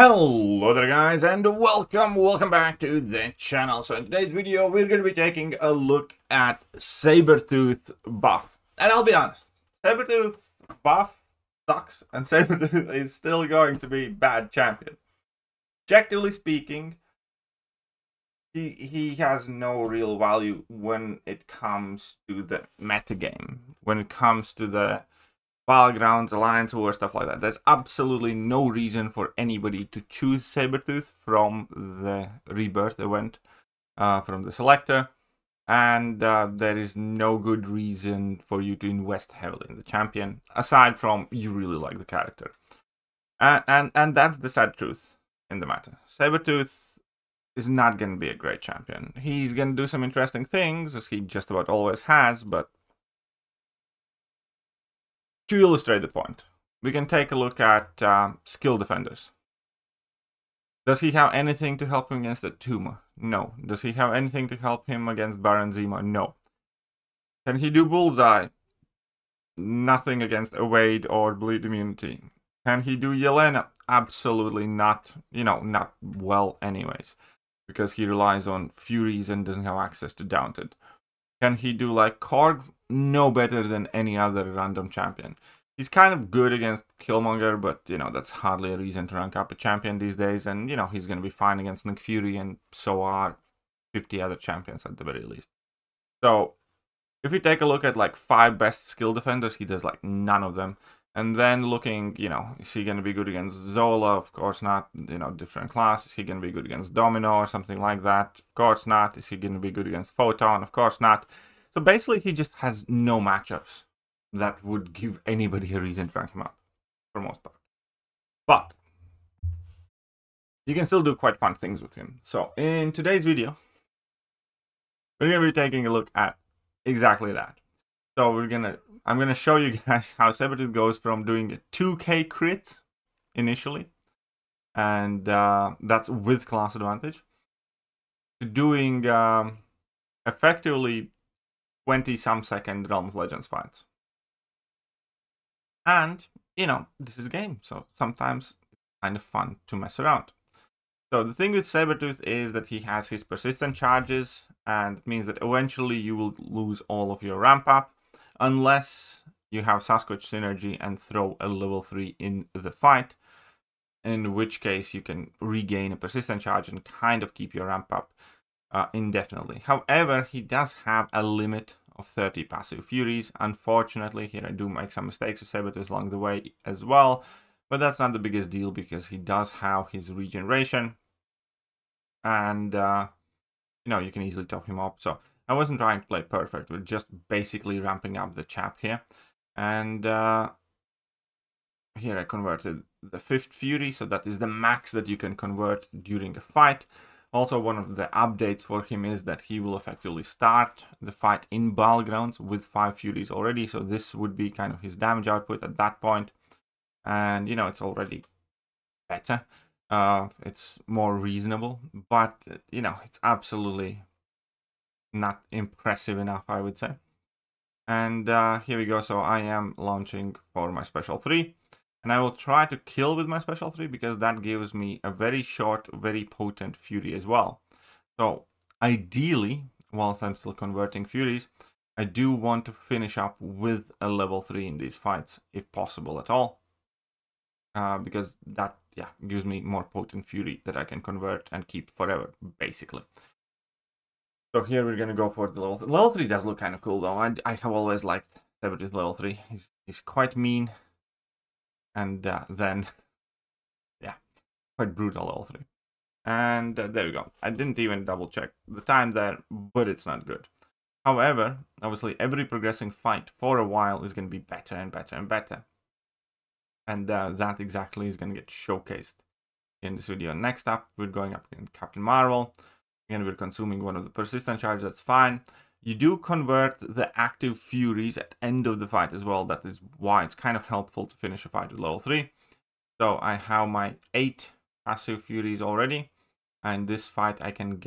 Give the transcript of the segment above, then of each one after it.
Hello there guys, and welcome back to the channel. So in today's video we're going to be taking a look at Sabertooth buff. And I'll be honest, Sabertooth buff sucks and Sabertooth is still going to be bad champion. Objectively speaking, he has no real value when it comes to the metagame, when it comes to the Battlegrounds, Alliance War, stuff like that. There's absolutely no reason for anybody to choose Sabertooth from the Rebirth event, from the selector, and there is no good reason for you to invest heavily in the champion, aside from you really like the character. And that's the sad truth in the matter. Sabertooth is not going to be a great champion. He's going to do some interesting things, as he just about always has, but to illustrate the point, we can take a look at skill defenders. Does he have anything to help him against the Tuma? No. Does he have anything to help him against Baron Zemo? No. Can he do Bullseye? Nothing against Evade or Bleed Immunity. Can he do Yelena? Absolutely not. You know, not well anyways, because he relies on Furies and doesn't have access to Daunted. Can he do like Korg? No better than any other random champion. He's kind of good against Killmonger, but, you know, that's hardly a reason to rank up a champion these days. And, you know, he's going to be fine against Nick Fury, and so are 50 other champions at the very least. So, if we take a look at, like, 5 best skill defenders, he does, like, none of them. And then looking, you know, is he going to be good against Zola? Of course not. You know, different class. Is he going to be good against Domino or something like that? Of course not. Is he going to be good against Photon? Of course not. So basically, he just has no matchups that would give anybody a reason to rank him up, for most part. But you can still do quite fun things with him. So in today's video, we're going to be taking a look at exactly that. So I'm going to show you guys how Sabertooth goes from doing a 2k crit initially, and that's with class advantage, to doing effectively 20-some second Realm of Legends fights. And, you know, this is a game, so sometimes it's kind of fun to mess around. So the thing with Sabertooth is that he has his persistent charges, and it means that eventually you will lose all of your ramp up, unless you have Sasquatch synergy and throw a level 3 in the fight, in which case you can regain a persistent charge and kind of keep your ramp up indefinitely. However, he does have a limit of 30 passive Furies. Unfortunately, here I do make some mistakes with Sabertooth along the way as well, but that's not the biggest deal because he does have his regeneration, and you know, you can easily top him up. So I wasn't trying to play perfect, we're just basically ramping up the chap here. And here I converted the 5th Fury, so that is the max that you can convert during a fight. Also, one of the updates for him is that he will effectively start the fight in Battlegrounds with 5 Furies already, so this would be kind of his damage output at that point. And, you know, it's already better. It's more reasonable, but, you know, it's absolutely not impressive enough, I would say. And here we go. So I am launching for my special 3. And I will try to kill with my special 3 because that gives me a very short, very potent Fury as well. So ideally, whilst I'm still converting Furies, I do want to finish up with a level 3 in these fights, if possible at all. Because that, yeah, gives me more potent Fury that I can convert and keep forever, basically. So here we're going to go for the level 3. Level 3 does look kind of cool though. I have always liked Sabertooth level 3. He's quite mean. And then, yeah, quite brutal level 3. And there we go. I didn't even double check the time there, but it's not good. However, obviously every progressing fight for a while is going to be better and better and better. And that exactly is going to get showcased in this video. Next up, we're going up against Captain Marvel. Again, we're consuming one of the persistent charges, that's fine. You do convert the active Furies at end of the fight as well. That is why it's kind of helpful to finish a fight with level 3. So I have my 8 passive Furies already. And this fight I can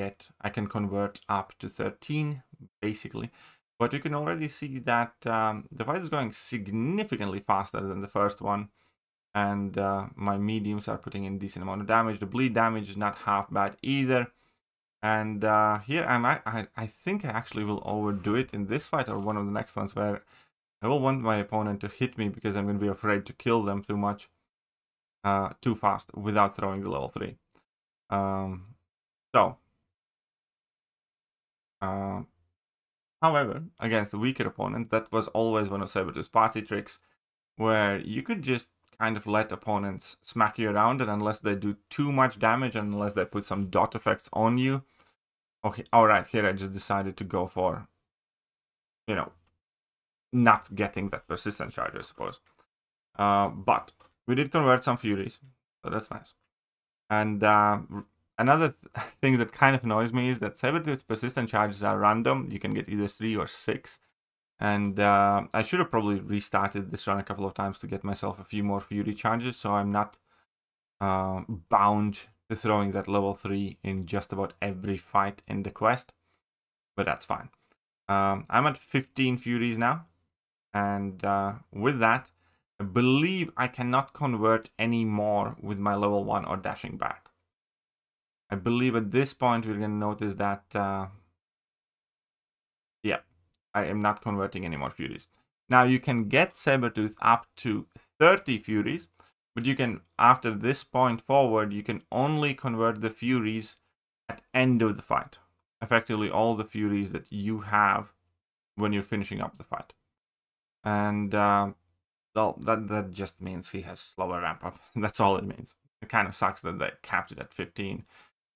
convert up to 13, basically. But you can already see that the fight is going significantly faster than the first one. and my mediums are putting in decent amount of damage. The bleed damage is not half bad either. And here I think I actually will overdo it in this fight or one of the next ones, where I will want my opponent to hit me because I'm going to be afraid to kill them too fast without throwing the level 3. However, against a weaker opponent, that was always one of Sabertooth's party tricks, where you could just kind of let opponents smack you around, and unless they do too much damage, and unless they put some dot effects on you. Okay, alright, here I just decided to go for, you know, not getting that persistent charge, I suppose. But we did convert some Furies, so that's nice. And another thing that kind of annoys me is that Sabertooth's persistent charges are random. You can get either 3 or 6. And I should have probably restarted this run a couple of times to get myself a few more Fury charges, so I'm not bound to throwing that level 3 in just about every fight in the quest. But that's fine. I'm at 15 Furies now. And with that, I believe I cannot convert any more with my level 1 or dashing back. I believe at this point we're going to notice that, yeah, I am not converting any more Furies. Now you can get Sabertooth up to 30 Furies, but you can, after this point forward, you can only convert the Furies at end of the fight. Effectively all the Furies that you have when you're finishing up the fight. And well, that just means he has slower ramp up. That's all it means. It kind of sucks that they capped it at 15,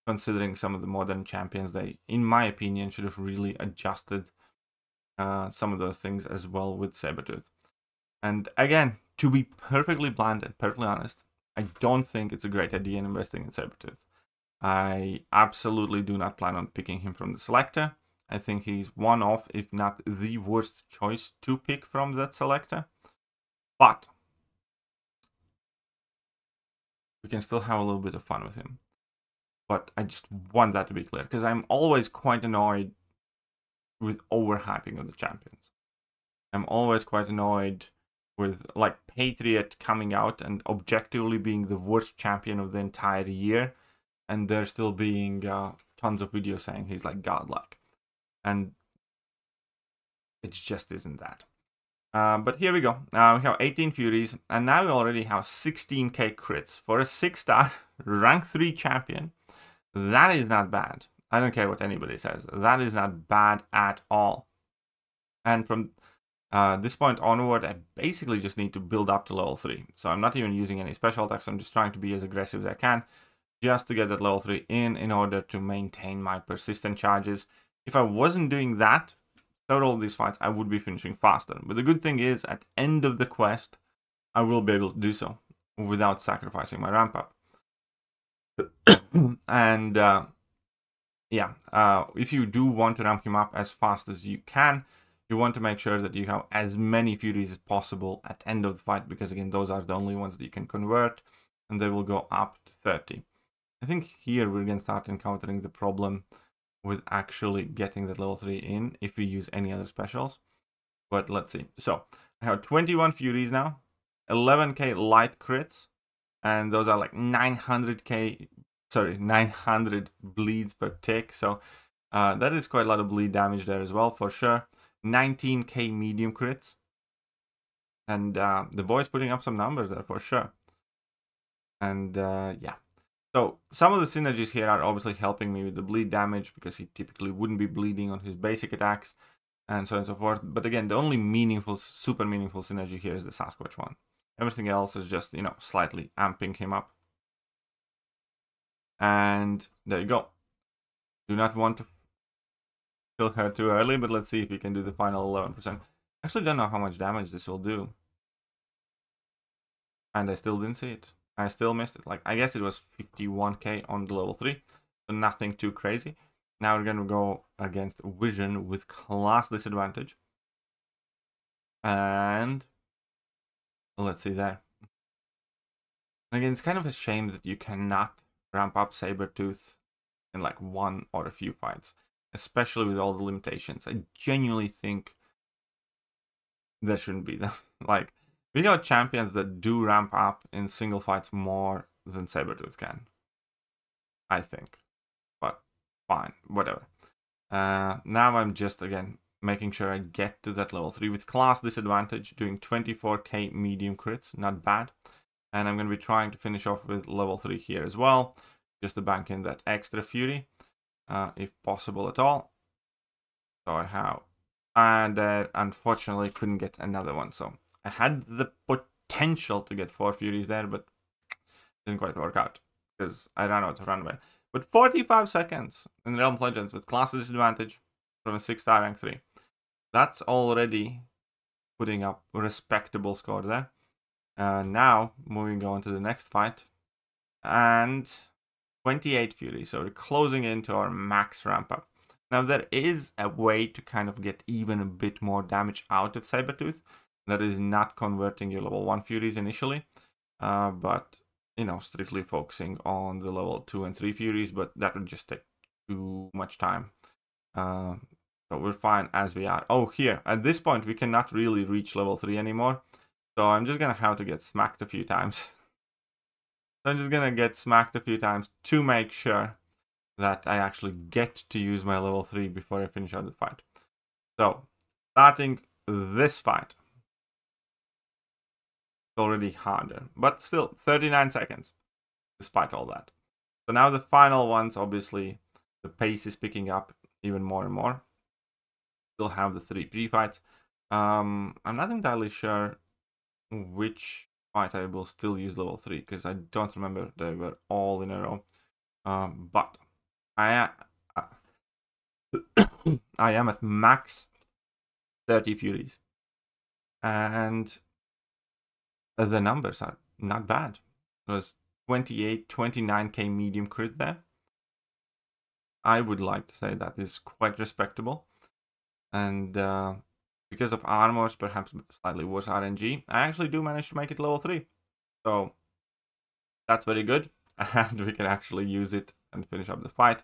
considering some of the modern champions, they, in my opinion, should have really adjusted some of those things as well with Sabertooth. And again, to be perfectly blunt and perfectly honest, I don't think it's a great idea in investing in Sabertooth. I absolutely do not plan on picking him from the selector. I think he's one of, if not the worst choice to pick from that selector. But we can still have a little bit of fun with him. But I just want that to be clear, because I'm always quite annoyed with overhyping of the champions. I'm always quite annoyed with, like, Patriot coming out and objectively being the worst champion of the entire year, and there still being tons of videos saying he's like godlike. And it just isn't that. But here we go. We have 18 Furies, and now we already have 16k crits. For a 6-star rank 3 champion, that is not bad. I don't care what anybody says. That is not bad at all. And from this point onward, I basically just need to build up to level 3. So I'm not even using any special attacks. I'm just trying to be as aggressive as I can, just to get that level 3 in order to maintain my persistent charges. If I wasn't doing that, all these fights, I would be finishing faster. But the good thing is, at end of the quest, I will be able to do so without sacrificing my ramp up. And yeah, if you do want to ramp him up as fast as you can, you want to make sure that you have as many Furies as possible at end of the fight, because again, those are the only ones that you can convert, and they will go up to 30. I think here we're going to start encountering the problem with actually getting that level 3 in if we use any other specials. But let's see. So I have 21 Furies now, 11k light crits, and those are like 900 bleeds per tick. So that is quite a lot of bleed damage there as well, for sure. 19k medium crits. And the boy's putting up some numbers there for sure. And yeah. So some of the synergies here are obviously helping me with the bleed damage, because he typically wouldn't be bleeding on his basic attacks, and so on and so forth. But again, the only meaningful, super meaningful synergy here is the Sasquatch one. Everything else is just, you know, slightly amping him up. And there you go. Do not want to kill her too early, but let's see if we can do the final 11%. I actually don't know how much damage this will do. And I still didn't see it. I still missed it. Like, I guess it was 51k on the level 3, so nothing too crazy. Now we're going to go against Vision with class disadvantage. And let's see there. Again, it's kind of a shame that you cannot ramp up Sabertooth in like one or a few fights, especially with all the limitations. I genuinely think there shouldn't be that. Like, We got champions that do ramp up in single fights more than Sabertooth can, I think. But fine, whatever. Now I'm just, again, making sure I get to that level 3 with class disadvantage, doing 24k medium crits, not bad. And I'm going to be trying to finish off with level 3 here as well, just to bank in that extra fury, if possible at all. So I have, and unfortunately couldn't get another one. So I had the potential to get 4 furies there, but didn't quite work out because I ran out of runway. But 45 seconds in Realm of Legends with class disadvantage from a 6-star rank 3. That's already putting up a respectable score there. Now, moving on to the next fight. And 28 Fury, so we're closing into our max ramp up. Now, there is a way to kind of get even a bit more damage out of Sabertooth. That is not converting your level 1 Furies initially, but, you know, strictly focusing on the level 2 and 3 Furies, but that would just take too much time. So we're fine as we are. Oh, here, at this point, we cannot really reach level 3 anymore. So I'm just going to have to get smacked a few times. So I'm just going to get smacked a few times to make sure that I actually get to use my level 3 before I finish out the fight. So, starting this fight. It's already harder, but still 39 seconds, despite all that. So now the final ones, obviously, the pace is picking up even more and more. Still have the 3 pre-fights. I'm not entirely sure which fight I will still use level 3, because I don't remember they were all in a row. But I am at max 30 Furies. And the numbers are not bad. It was 28, 29k medium crit there. I would like to say that is quite respectable. And because of armors, perhaps slightly worse RNG, I actually do manage to make it level 3. So that's very good. And we can actually use it and finish up the fight.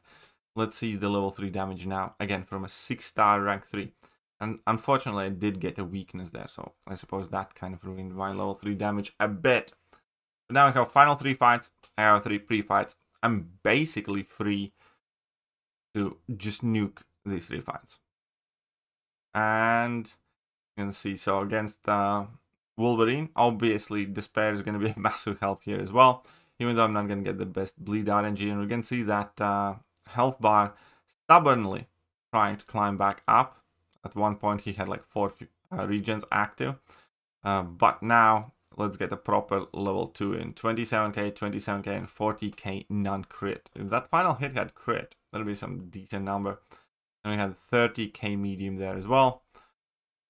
Let's see the level 3 damage now. Again, from a 6-star rank 3. And unfortunately, I did get a weakness there. So I suppose that kind of ruined my level 3 damage a bit. But now I have final 3 fights. I have 3 pre-fights. I'm basically free to just nuke these 3 fights. And you can see, so against Wolverine, obviously Despair is going to be a massive help here as well. Even though I'm not going to get the best bleed RNG. And we can see that health bar stubbornly trying to climb back up. At one point, he had like 4 regions active. But now, let's get a proper level 2 in. 27k, 27k, and 40k non-crit. If that final hit had crit, that'll be some decent number. And we had 30k medium there as well.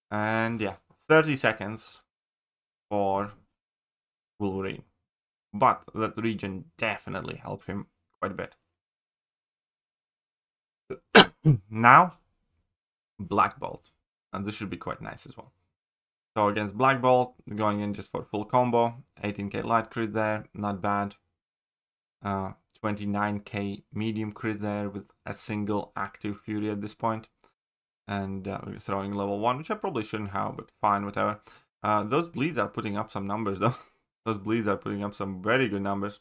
And yeah, 30 seconds for Wolverine. But that region definitely helped him quite a bit. Now, Black Bolt. And this should be quite nice as well. So against Black Bolt, going in just for full combo. 18k light crit there, not bad. 29k medium crit there with a single active Fury at this point. And we're throwing level 1, which I probably shouldn't have, but fine, whatever. Those bleeds are putting up some numbers though. Those bleeds are putting up some very good numbers.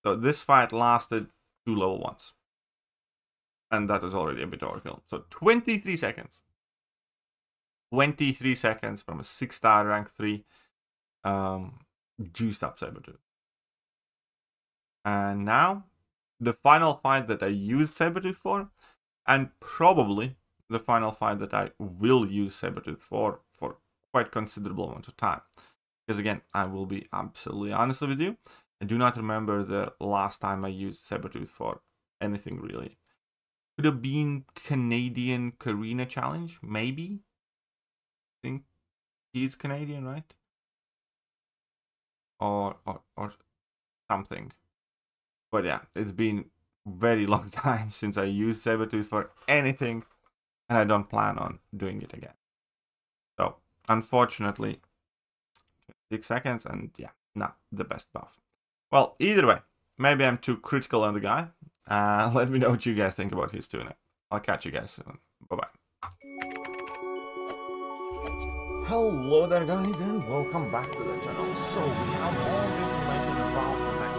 So this fight lasted 2 level 1s. And that was already a bit overkill. So 23 seconds. 23 seconds from a 6-star rank 3 juiced up Sabertooth. And now, the final fight that I used Sabertooth for, and probably the final fight that I will use Sabertooth for quite considerable amount of time. Because again, I will be absolutely honest with you, I do not remember the last time I used Sabertooth for anything really. Could have been Canadian Karina Challenge, maybe? I think he's Canadian, right? Or something. But yeah, it's been very long time since I used Sabertooth for anything, and I don't plan on doing it again. So, unfortunately, 6 seconds, and yeah, not the best buff. Well, either way, maybe I'm too critical on the guy. Let me know what you guys think about his tunic. I'll catch you guys soon. Bye-bye. Hello there guys and welcome back to the channel. So we have all the information about the